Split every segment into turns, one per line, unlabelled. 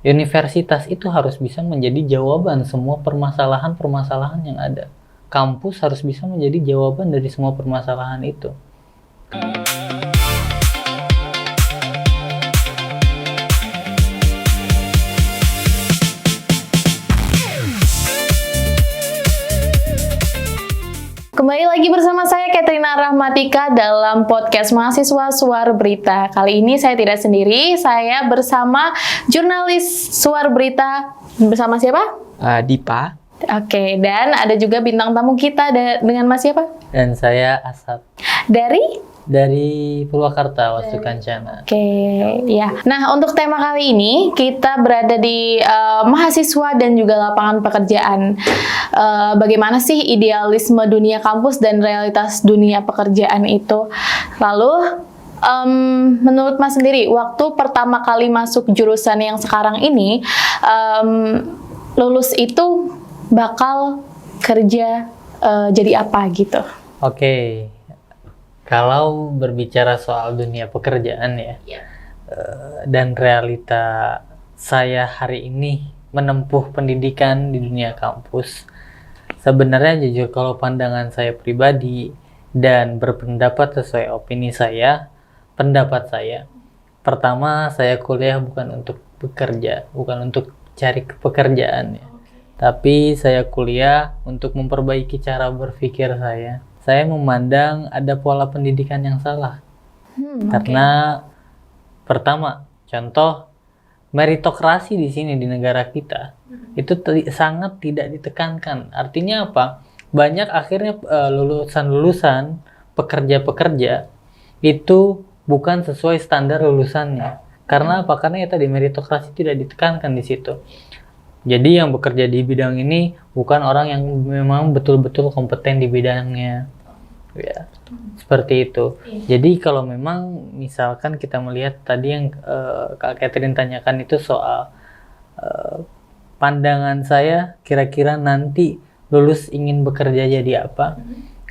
Universitas itu harus bisa menjadi jawaban semua permasalahan-permasalahan yang ada. Kampus harus bisa menjadi jawaban dari semua permasalahan itu.
Kembali lagi bersama saya Katrina Rahmatika dalam podcast Mahasiswa Suar Berita. Kali ini saya tidak sendiri, saya bersama jurnalis Suar Berita. Bersama siapa?
Dipa.
Oke, dan ada juga bintang tamu kita dengan Mas siapa?
Dan saya Asad.
Dari
Purwakarta, Wastu Kancana.
Oke, ya. Nah, untuk tema kali ini kita berada di mahasiswa dan juga lapangan pekerjaan. Bagaimana sih idealisme dunia kampus dan realitas dunia pekerjaan itu? Lalu, menurut Mas sendiri, waktu pertama kali masuk jurusan yang sekarang ini, lulus itu bakal kerja jadi apa gitu?
Oke. Kalau berbicara soal dunia pekerjaan dan realita saya hari ini menempuh pendidikan di dunia kampus, sebenarnya jujur kalau pandangan saya pribadi dan berpendapat sesuai opini saya, pendapat saya, pertama saya kuliah bukan untuk bekerja, bukan untuk cari pekerjaan tapi saya kuliah untuk memperbaiki cara berpikir saya. Saya memandang ada pola pendidikan yang salah. Karena pertama, contoh meritokrasi di sini di negara kita itu sangat tidak ditekankan. Artinya apa? Banyak akhirnya lulusan-lulusan pekerja-pekerja itu bukan sesuai standar lulusannya. Karena apa? Karena ya tadi meritokrasi tidak ditekankan di situ. Jadi yang bekerja di bidang ini bukan orang yang memang betul-betul kompeten di bidangnya. Ya, seperti itu. Jadi kalau memang misalkan kita melihat tadi yang Kak Catherine tanyakan itu soal pandangan saya kira-kira nanti lulus ingin bekerja jadi apa.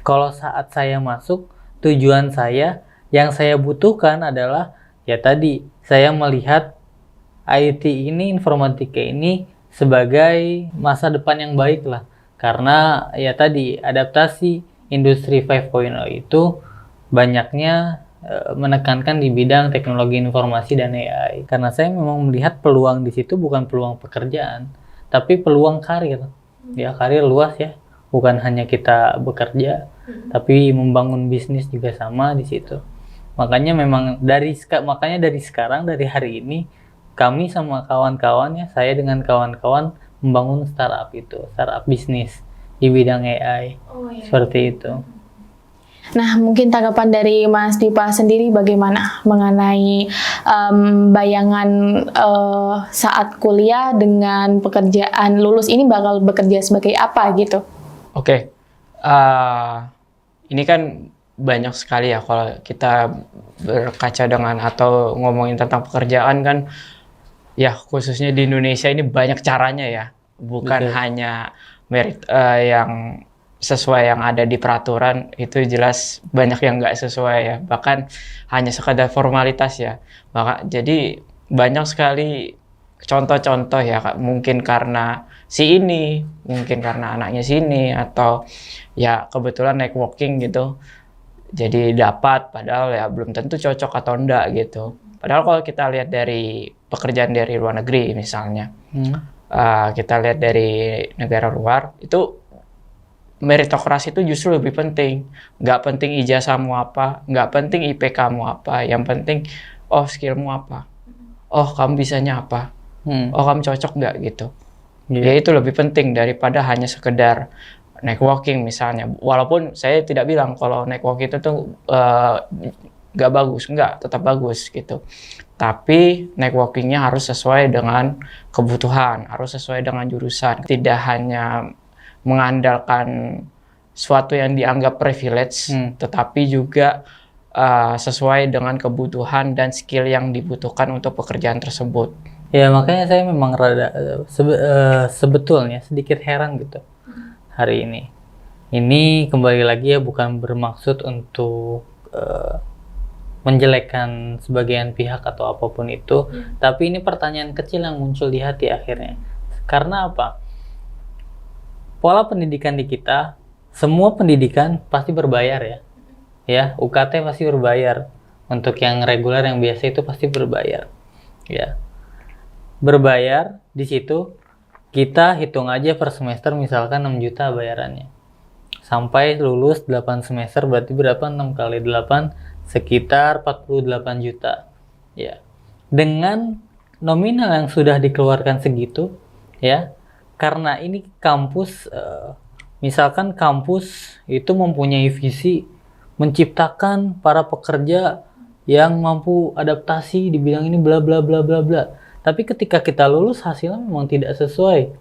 Kalau saat saya masuk, tujuan saya yang saya butuhkan adalah ya tadi saya melihat IT ini, informatika ini sebagai masa depan yang baik lah. Karena ya tadi adaptasi industri 5.0 itu banyaknya menekankan di bidang teknologi informasi dan AI. Karena saya memang melihat peluang di situ bukan peluang pekerjaan, tapi peluang karir. Ya, karir luas ya. Bukan hanya kita bekerja, tapi membangun bisnis juga sama di situ. Makanya memang dari sekarang, dari hari ini kami sama kawan-kawannya, saya dengan kawan-kawan membangun startup bisnis di bidang AI. Seperti itu.
Nah, mungkin tanggapan dari Mas Dipa sendiri bagaimana mengenai bayangan saat kuliah dengan pekerjaan lulus ini bakal bekerja sebagai apa gitu?
Oke. Ini kan banyak sekali ya kalau kita berkaca dengan atau ngomongin tentang pekerjaan kan. Ya, khususnya di Indonesia ini banyak caranya ya, bukan hanya merit yang sesuai yang ada di peraturan, itu jelas banyak yang nggak sesuai ya, bahkan hanya sekadar formalitas ya. Jadi banyak sekali contoh-contoh ya, mungkin karena si ini, mungkin karena anaknya sini, atau ya kebetulan networking gitu, jadi dapat, padahal ya belum tentu cocok atau enggak gitu. Padahal kalau kita lihat dari pekerjaan dari luar negeri misalnya, kita lihat dari negara luar, itu meritokrasi itu justru lebih penting. Nggak penting ijazahmu apa, nggak penting IPK-mu apa, yang penting, oh skillmu apa, oh kamu bisanya apa, oh kamu cocok nggak gitu. Ya itu lebih penting daripada hanya sekedar networking misalnya. Walaupun saya tidak bilang kalau networking itu tuh nggak bagus, tetap bagus gitu. Tapi networkingnya harus sesuai dengan kebutuhan, harus sesuai dengan jurusan. Tidak hanya mengandalkan suatu yang dianggap privilege, tetapi juga sesuai dengan kebutuhan dan skill yang dibutuhkan untuk pekerjaan tersebut.
Ya, makanya saya memang sebetulnya sedikit heran gitu hari ini. Ini kembali lagi ya, bukan bermaksud untuk menjelekkan sebagian pihak atau apapun itu, tapi ini pertanyaan kecil yang muncul di hati akhirnya. Karena apa? Pola pendidikan di kita, semua pendidikan pasti berbayar ya. Ya, UKT pasti berbayar. Untuk yang reguler yang biasa itu pasti berbayar. Ya. Berbayar di situ kita hitung aja per semester misalkan 6 juta bayarannya. Sampai lulus 8 semester berarti berapa? 6 kali 8 sekitar 48 juta. Ya. Dengan nominal yang sudah dikeluarkan segitu, ya. Karena ini kampus misalkan kampus itu mempunyai visi menciptakan para pekerja yang mampu adaptasi di bidang ini bla bla bla bla bla. Tapi ketika kita lulus hasilnya memang tidak sesuai.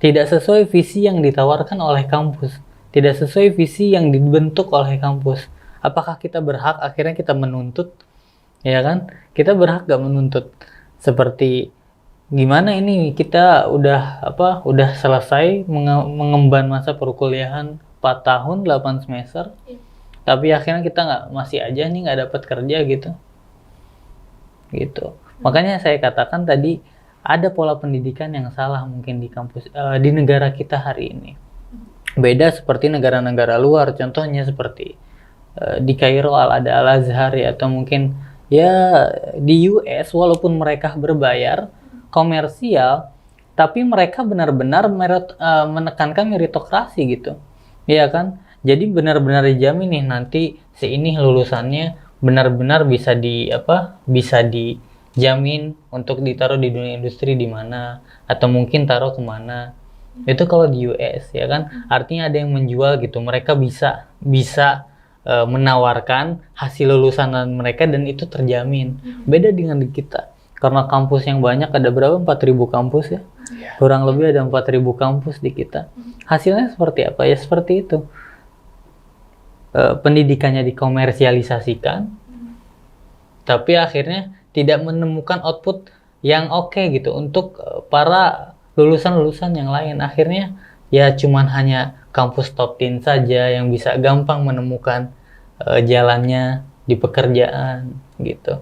Tidak sesuai visi yang ditawarkan oleh kampus. Tidak sesuai visi yang dibentuk oleh kampus. Apakah kita berhak akhirnya kita menuntut? Ya kan? Kita berhak gak menuntut? Seperti gimana ini kita udah selesai mengemban masa perkuliahan 4 tahun 8 semester. Tapi akhirnya kita masih aja nih nggak dapat kerja gitu. Makanya saya katakan tadi ada pola pendidikan yang salah mungkin di kampus di negara kita hari ini. Beda seperti negara-negara luar, contohnya seperti di Kairo ada Al-Azhar ya, atau mungkin ya di US walaupun mereka berbayar komersial, tapi mereka benar-benar menekankan meritokrasi gitu, ya kan? Jadi benar-benar dijamin nih nanti si ini lulusannya benar-benar bisa dijamin untuk ditaruh di dunia industri di mana, atau mungkin taruh kemana. Itu kalau di US ya kan, artinya ada yang menjual gitu, mereka bisa menawarkan hasil lulusan mereka dan itu terjamin. Beda dengan di kita, karena kampus yang banyak, ada berapa? 4.000 kampus ya, kurang lebih ada 4.000 kampus di kita. Hasilnya seperti apa? Ya seperti itu, pendidikannya dikomersialisasikan, tapi akhirnya tidak menemukan output yang oke gitu untuk para lulusan-lulusan yang lain. Akhirnya ya cuman hanya kampus top 10 saja yang bisa gampang menemukan jalannya di pekerjaan gitu.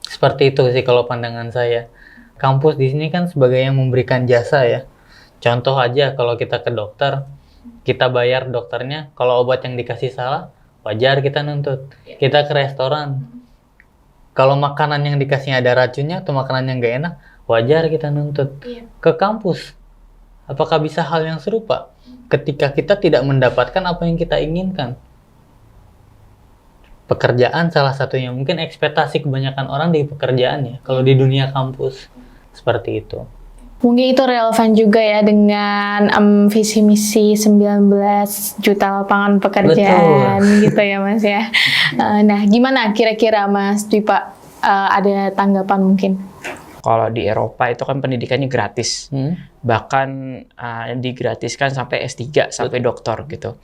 Seperti itu sih kalau pandangan saya. Kampus di sini kan sebagai yang memberikan jasa ya. Contoh aja kalau kita ke dokter, kita bayar dokternya, kalau obat yang dikasih salah, wajar kita nuntut. Kita ke restoran, kalau makanan yang dikasihnya ada racunnya atau makanan yang gak enak, wajar kita nuntut. Ke kampus, apakah bisa hal yang serupa? Ketika kita tidak mendapatkan apa yang kita inginkan. Pekerjaan salah satunya, mungkin ekspektasi kebanyakan orang di pekerjaan ya, kalau di dunia kampus, seperti itu.
Mungkin itu relevan juga ya dengan visi misi 19 juta lapangan pekerjaan. Betul. Gitu ya Mas ya. Nah gimana kira-kira Mas Dwi Pak, ada tanggapan mungkin?
Kalau di Eropa itu kan pendidikannya gratis, bahkan digratiskan sampai S3 sampai doktor gitu.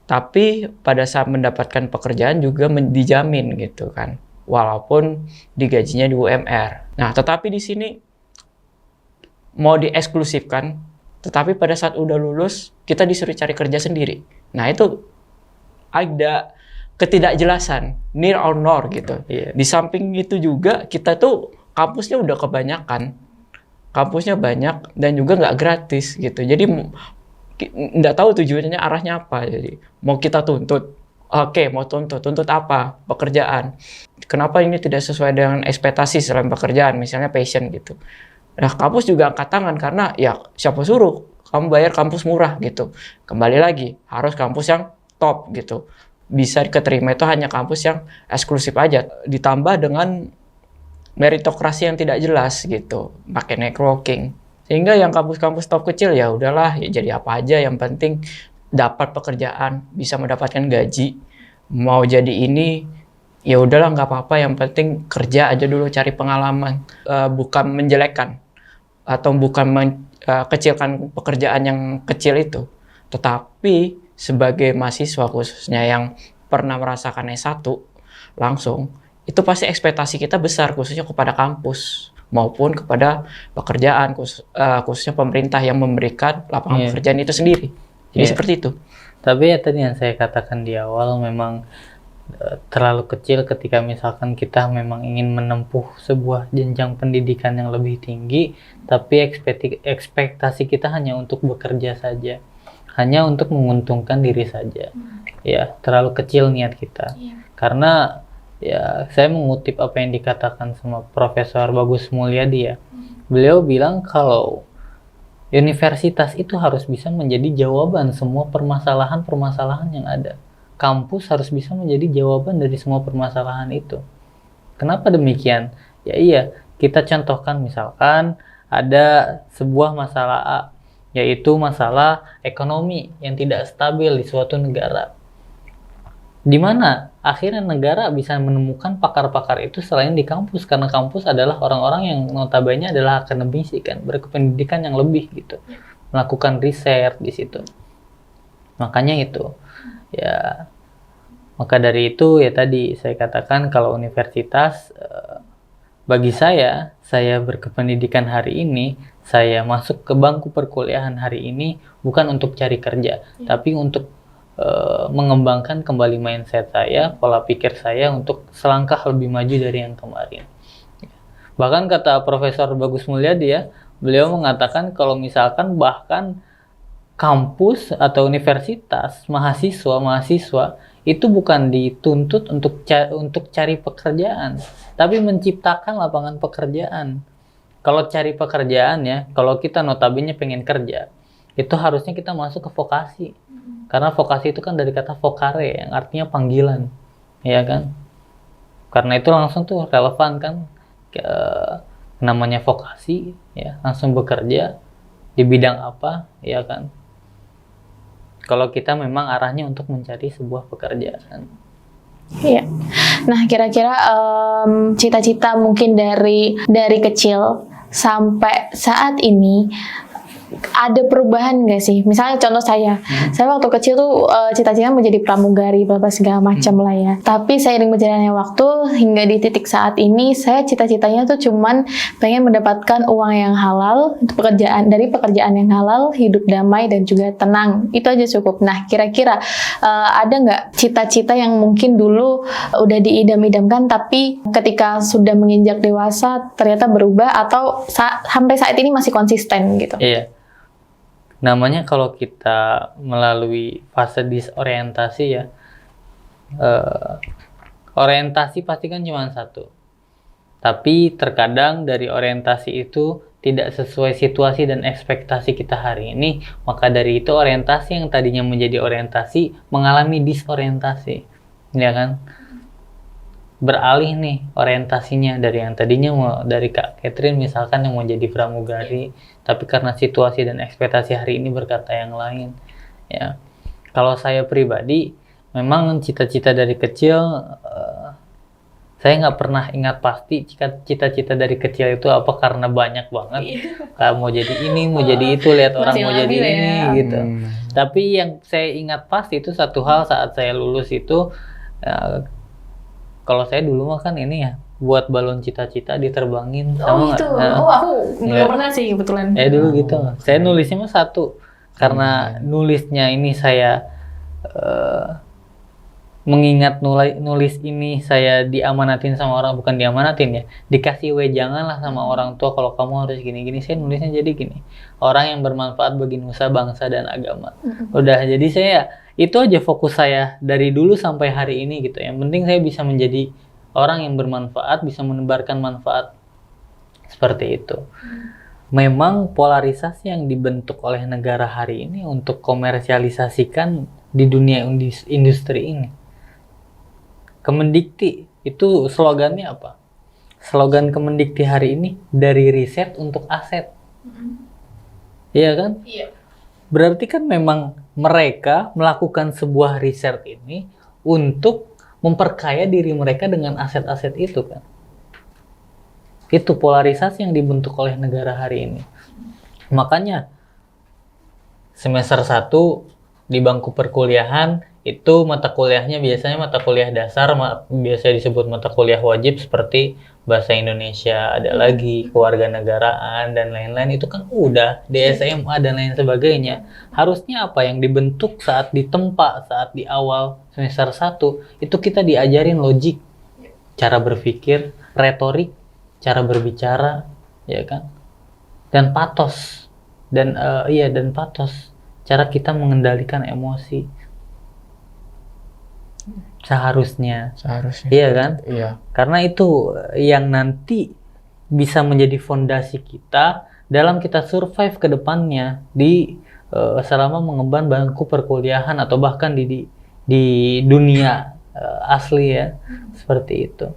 Tapi pada saat mendapatkan pekerjaan juga dijamin gitu kan, walaupun digajinya di UMR. Nah tetapi di sini mau dieksklusifkan, tetapi pada saat udah lulus kita disuruh cari kerja sendiri. Nah itu ada ketidakjelasan, near or nor gitu. Di samping itu juga kita tuh kampusnya udah kebanyakan, kampusnya banyak dan juga nggak gratis gitu. Jadi nggak tahu tujuannya arahnya apa. Jadi mau kita tuntut, oke, mau tuntut apa? Pekerjaan. Kenapa ini tidak sesuai dengan ekspektasi selain pekerjaan, misalnya passion gitu. Nah, kampus juga angkat tangan karena ya siapa suruh kamu bayar kampus murah gitu. Kembali lagi, harus kampus yang top gitu. Bisa keterima itu hanya kampus yang eksklusif aja. Ditambah dengan meritokrasi yang tidak jelas gitu, pakai networking. Sehingga yang kampus-kampus top kecil ya udahlah, ya jadi apa aja, yang penting dapat pekerjaan, bisa mendapatkan gaji. Mau jadi ini ya udahlah nggak apa-apa, yang penting kerja aja dulu, cari pengalaman. Bukan menjelekkan atau bukan kecilkan pekerjaan yang kecil itu, tetapi sebagai mahasiswa khususnya yang pernah merasakan S1 langsung, itu pasti ekspektasi kita besar khususnya kepada kampus maupun kepada pekerjaan, khususnya pemerintah yang memberikan lapangan pekerjaan itu sendiri. Jadi seperti itu.
Tapi ya tadi yang saya katakan di awal, memang terlalu kecil ketika misalkan kita memang ingin menempuh sebuah jenjang pendidikan yang lebih tinggi, tapi ekspektasi kita hanya untuk bekerja saja, hanya untuk menguntungkan diri saja. Ya, terlalu kecil niat kita. Karena ya saya mengutip apa yang dikatakan sama Profesor Bagus Mulyadi ya. Beliau bilang kalau universitas itu harus bisa menjadi jawaban semua permasalahan-permasalahan yang ada. Kampus harus bisa menjadi jawaban dari semua permasalahan itu. Kenapa demikian? Ya iya, kita contohkan misalkan ada sebuah masalah A, yaitu masalah ekonomi yang tidak stabil di suatu negara. Di mana akhirnya negara bisa menemukan pakar-pakar itu selain di kampus, karena kampus adalah orang-orang yang notabene adalah akademisi kan, berpendidikan yang lebih gitu, melakukan riset di situ. Makanya itu ya, maka dari itu ya tadi saya katakan kalau universitas bagi saya berkependidikan hari ini, saya masuk ke bangku perkuliahan hari ini bukan untuk cari kerja, tapi untuk mengembangkan kembali mindset saya, pola pikir saya untuk selangkah lebih maju dari yang kemarin. Bahkan kata Profesor Bagus Mulyadi ya, beliau mengatakan kalau misalkan bahkan kampus atau universitas, mahasiswa itu bukan dituntut untuk cari pekerjaan, tapi menciptakan lapangan pekerjaan. Kalau cari pekerjaan ya, kalau kita notabene pengen kerja, itu harusnya kita masuk ke vokasi. Karena vokasi itu kan dari kata vocare yang artinya panggilan, ya kan? Karena itu langsung tuh relevan kan, namanya vokasi, ya langsung bekerja di bidang apa, ya kan? Kalau kita memang arahnya untuk mencari sebuah pekerjaan.
Iya. Nah, kira-kira cita-cita mungkin dari kecil sampai saat ini ada perubahan nggak sih? Misalnya contoh saya waktu kecil tuh cita-citanya menjadi pramugari, apa segala macam lah ya. Tapi seiring berjalannya waktu hingga di titik saat ini, saya cita-citanya tuh cuman pengen mendapatkan uang yang halal, dari pekerjaan yang halal, hidup damai dan juga tenang. Itu aja cukup. Nah, kira-kira ada nggak cita-cita yang mungkin dulu udah diidam-idamkan, tapi ketika sudah menginjak dewasa ternyata berubah atau sampai saat ini masih konsisten gitu?
Iya. Namanya kalau kita melalui fase disorientasi ya, orientasi pasti kan cuma satu. Tapi terkadang dari orientasi itu tidak sesuai situasi dan ekspektasi kita hari ini, maka dari itu orientasi yang tadinya menjadi orientasi mengalami disorientasi, ya kan? Beralih nih orientasinya dari yang tadinya dari Kak Catherine misalkan yang mau jadi pramugari, tapi karena situasi dan ekspektasi hari ini berkata yang lain. Ya, kalau saya pribadi memang cita-cita dari kecil, saya nggak pernah ingat pasti cita-cita dari kecil itu apa, karena banyak banget. Kayak mau jadi ini, mau jadi itu, lihat orang mau jadi ini gitu. Tapi yang saya ingat pasti itu satu hal saat saya lulus itu. Kalau saya dulu mah kan ini ya, buat balon cita-cita diterbangin sama
gitu. Aku belum pernah sih kebetulan.
Dulu gitu. Saya nulisnya mah satu. Karena nulisnya ini saya mengingat nulis ini saya diamanatin sama orang, bukan diamanatin ya, dikasih wejangan lah sama orang tua kalau kamu harus gini-gini. Saya nulisnya jadi gini, orang yang bermanfaat bagi nusa, bangsa dan agama. Udah, jadi saya itu aja fokus saya dari dulu sampai hari ini gitu. Yang penting saya bisa menjadi orang yang bermanfaat, bisa menebarkan manfaat, seperti itu. Memang polarisasi yang dibentuk oleh negara hari ini untuk komersialisasikan di dunia industri ini. Kemendikti itu slogannya apa? Slogan Kemendikti hari ini, dari riset untuk aset. Iya kan? Iya. Berarti kan memang mereka melakukan sebuah riset ini untuk memperkaya diri mereka dengan aset-aset itu kan. Itu polarisasi yang dibentuk oleh negara hari ini. Makanya semester 1 di bangku perkuliahan itu mata kuliahnya biasanya mata kuliah dasar, biasa disebut mata kuliah wajib seperti bahasa Indonesia ada lagi, kewarganegaraan dan lain-lain, itu kan udah di SMA dan lain sebagainya. Harusnya apa yang dibentuk saat ditempa, saat di awal semester 1 itu kita diajarin logik, cara berpikir, retorik, cara berbicara, ya kan? Dan patos. Dan dan patos. Cara kita mengendalikan emosi. Seharusnya. Iya kan?
Iya.
Karena itu yang nanti bisa menjadi fondasi kita dalam kita survive ke depannya di selama mengemban bangku perkuliahan atau bahkan di dunia asli ya. Seperti itu.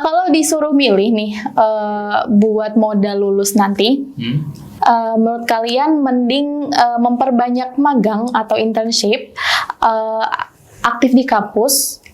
Kalau disuruh milih nih buat modal lulus nanti, menurut kalian mending memperbanyak magang atau internship, aktif di kampus,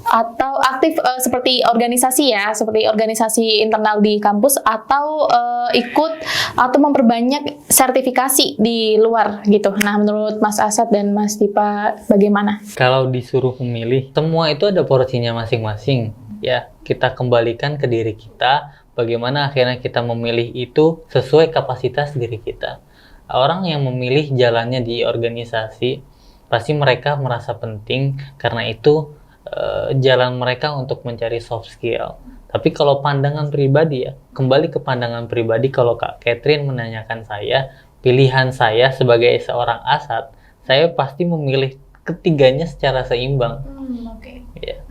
atau aktif seperti organisasi ya, seperti organisasi internal di kampus, atau ikut atau memperbanyak sertifikasi di luar gitu. Nah, menurut Mas Asad dan Mas Dipa bagaimana?
Kalau disuruh memilih, semua itu ada porsinya masing-masing. Ya, kita kembalikan ke diri kita, bagaimana akhirnya kita memilih itu sesuai kapasitas diri kita. Orang yang memilih jalannya di organisasi, pasti mereka merasa penting karena itu jalan mereka untuk mencari soft skill. Tapi kalau pandangan pribadi ya, kembali ke pandangan pribadi, kalau Kak Catherine menanyakan saya, pilihan saya sebagai seorang Asad, saya pasti memilih ketiganya secara seimbang. Ya.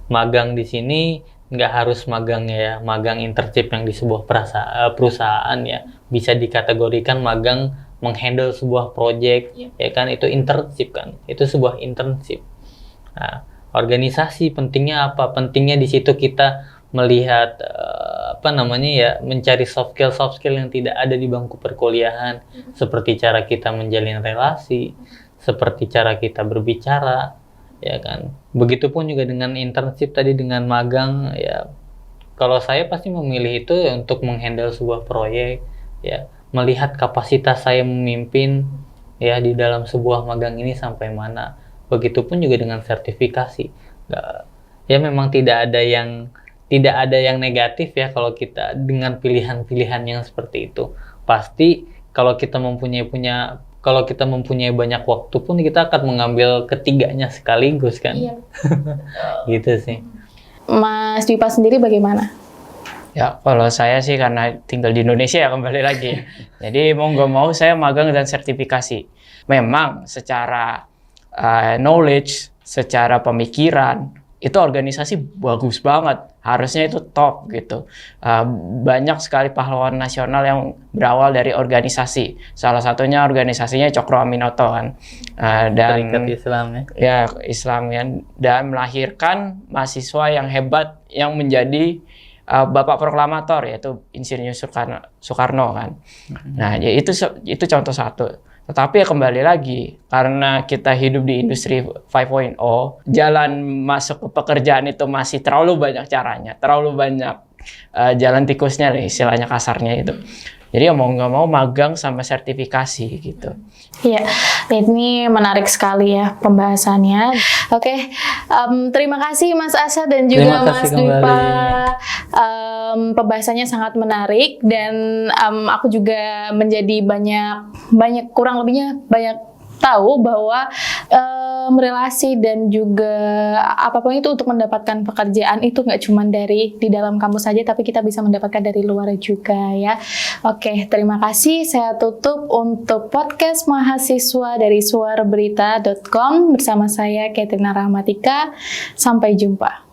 Magang di sini nggak harus magangnya ya, magang internship yang di sebuah perusahaan ya, bisa dikategorikan magang menghandle sebuah project, ya kan, itu internship kan, itu sebuah internship. Nah, organisasi pentingnya apa? Pentingnya di situ kita melihat mencari soft skill yang tidak ada di bangku perkuliahan, seperti cara kita menjalin relasi, seperti cara kita berbicara, ya kan. Begitupun juga dengan internship tadi, dengan magang ya. Kalau saya pasti memilih itu untuk menghandle sebuah proyek, ya, melihat kapasitas saya memimpin ya di dalam sebuah magang ini sampai mana. Begitupun juga dengan sertifikasi. Ya memang tidak ada yang negatif ya kalau kita dengan pilihan-pilihan yang seperti itu. Pasti kalau kita mempunyai banyak waktu pun kita akan mengambil ketiganya sekaligus kan. Iya. Gitu sih.
Mas Dipa sendiri bagaimana?
Ya, kalau saya sih karena tinggal di Indonesia ya kembali lagi. Jadi mau nggak mau saya magang dan sertifikasi. Memang secara knowledge, secara pemikiran, itu organisasi bagus banget. Harusnya itu top gitu. Banyak sekali pahlawan nasional yang berawal dari organisasi. Salah satunya organisasinya Cokro Aminoto kan. Dan
Islam ya.
Ya, Islam ya. Dan melahirkan mahasiswa yang hebat yang menjadi Bapak Proklamator, yaitu Insinyur Soekarno kan. Nah, ya itu contoh satu. Tetapi ya kembali lagi, karena kita hidup di industri 5.0, jalan masuk ke pekerjaan itu masih terlalu banyak caranya, terlalu banyak jalan tikusnya nih, istilahnya kasarnya itu. Jadi ya mau nggak mau magang sama sertifikasi gitu.
Iya, ini menarik sekali ya pembahasannya. Oke, terima kasih Mas Asad dan juga Mas Dipa. Pembahasannya sangat menarik dan aku juga menjadi banyak kurang lebihnya banyak tahu bahwa relasi dan juga apapun itu untuk mendapatkan pekerjaan itu nggak cuma dari di dalam kampus saja, tapi kita bisa mendapatkan dari luar juga ya. Oke, terima kasih. Saya tutup untuk podcast mahasiswa dari suaraberita.com bersama saya Katrina Rahmatika. Sampai jumpa.